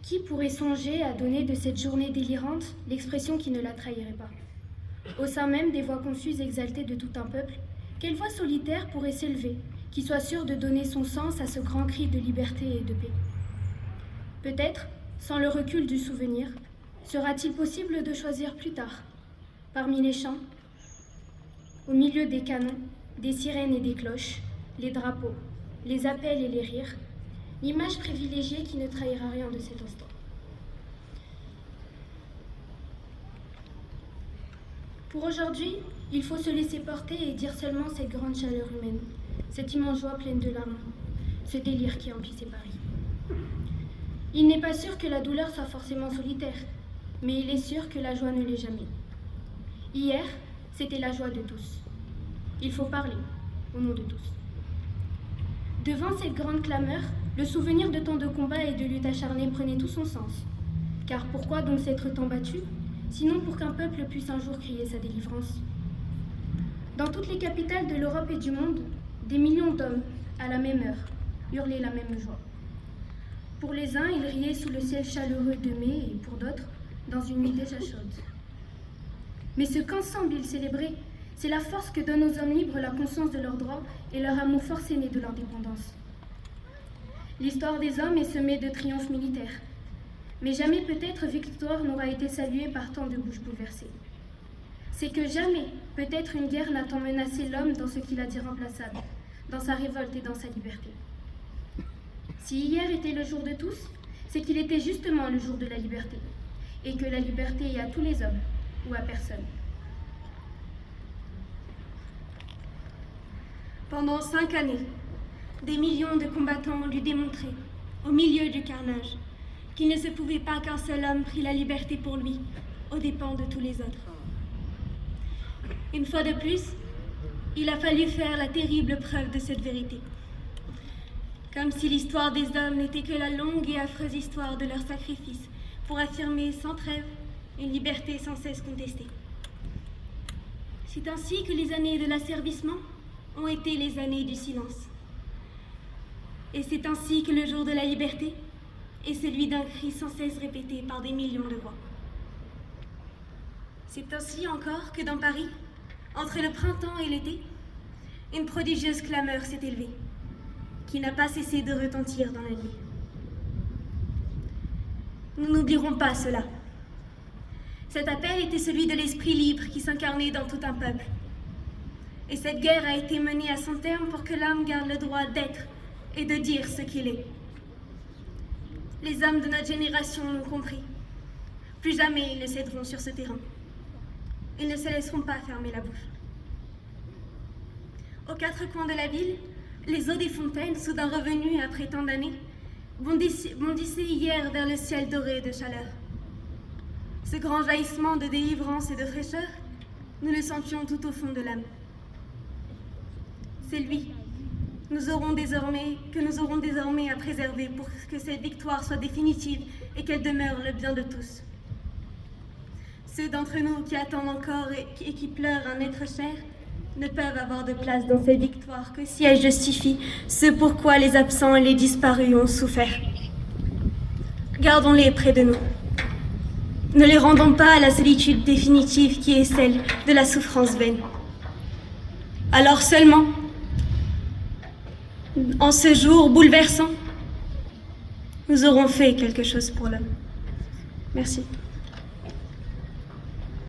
Qui pourrait songer à donner de cette journée délirante l'expression qui ne la trahirait pas? Au sein même des voix confuses exaltées de tout un peuple, quelle voix solitaire pourrait s'élever, qui soit sûre de donner son sens à ce grand cri de liberté et de paix? Peut-être, sans le recul du souvenir, sera-t-il possible de choisir plus tard, parmi les chants, au milieu des canons, des sirènes et des cloches, les drapeaux, les appels et les rires, l'image privilégiée qui ne trahira rien de cet instant. Pour aujourd'hui, il faut se laisser porter et dire seulement cette grande chaleur humaine, cette immense joie pleine de larmes, ce délire qui emplissait Paris. Il n'est pas sûr que la douleur soit forcément solitaire, mais il est sûr que la joie ne l'est jamais. Hier, c'était la joie de tous. Il faut parler, au nom de tous. Devant cette grande clameur, le souvenir de tant de combats et de luttes acharnées prenait tout son sens. Car pourquoi donc s'être tant battu, sinon pour qu'un peuple puisse un jour crier sa délivrance? Dans toutes les capitales de l'Europe et du monde, des millions d'hommes, à la même heure, hurlaient la même joie. Pour les uns, ils riaient sous le ciel chaleureux de mai, et pour d'autres, dans une nuit déjà chaude. Mais ce qu'ensemble ils célébraient, c'est la force que donne aux hommes libres la conscience de leurs droits et leur amour forcéné de l'indépendance. L'histoire des hommes est semée de triomphes militaires, mais jamais peut-être victoire n'aura été saluée par tant de bouches bouleversées. C'est que jamais, peut-être une guerre n'a tant menacé l'homme dans ce qu'il a d'irremplaçable, dans sa révolte et dans sa liberté. Si hier était le jour de tous, c'est qu'il était justement le jour de la liberté, et que la liberté est à tous les hommes, ou à personne. Pendant 5 années, des millions de combattants lui démontraient, au milieu du carnage, qu'il ne se pouvait pas qu'un seul homme prît la liberté pour lui, aux dépens de tous les autres. Une fois de plus, il a fallu faire la terrible preuve de cette vérité. Comme si l'histoire des hommes n'était que la longue et affreuse histoire de leur sacrifice pour affirmer sans trêve une liberté sans cesse contestée. C'est ainsi que les années de l'asservissement ont été les années du silence. Et c'est ainsi que le jour de la liberté est celui d'un cri sans cesse répété par des millions de voix. C'est ainsi encore que dans Paris, entre le printemps et l'été, une prodigieuse clameur s'est élevée, qui n'a pas cessé de retentir dans la nuit. Nous n'oublierons pas cela. Cet appel était celui de l'esprit libre qui s'incarnait dans tout un peuple. Et cette guerre a été menée à son terme pour que l'homme garde le droit d'être et de dire ce qu'il est. Les hommes de notre génération l'ont compris. Plus jamais ils ne céderont sur ce terrain. Ils ne se laisseront pas fermer la bouche. Aux 4 coins de la ville, les eaux des fontaines, soudain revenues après tant d'années, bondissaient hier vers le ciel doré de chaleur. Ce grand jaillissement de délivrance et de fraîcheur, nous le sentions tout au fond de l'âme. C'est lui que nous aurons désormais à préserver pour que cette victoire soit définitive et qu'elle demeure le bien de tous. Ceux d'entre nous qui attendent encore et qui pleurent un être cher ne peuvent avoir de place dans cette victoire que si elle justifie ce pourquoi les absents et les disparus ont souffert. Gardons-les près de nous. Ne les rendons pas à la solitude définitive qui est celle de la souffrance vaine. Alors seulement, en ce jour bouleversant, nous aurons fait quelque chose pour l'homme. Merci.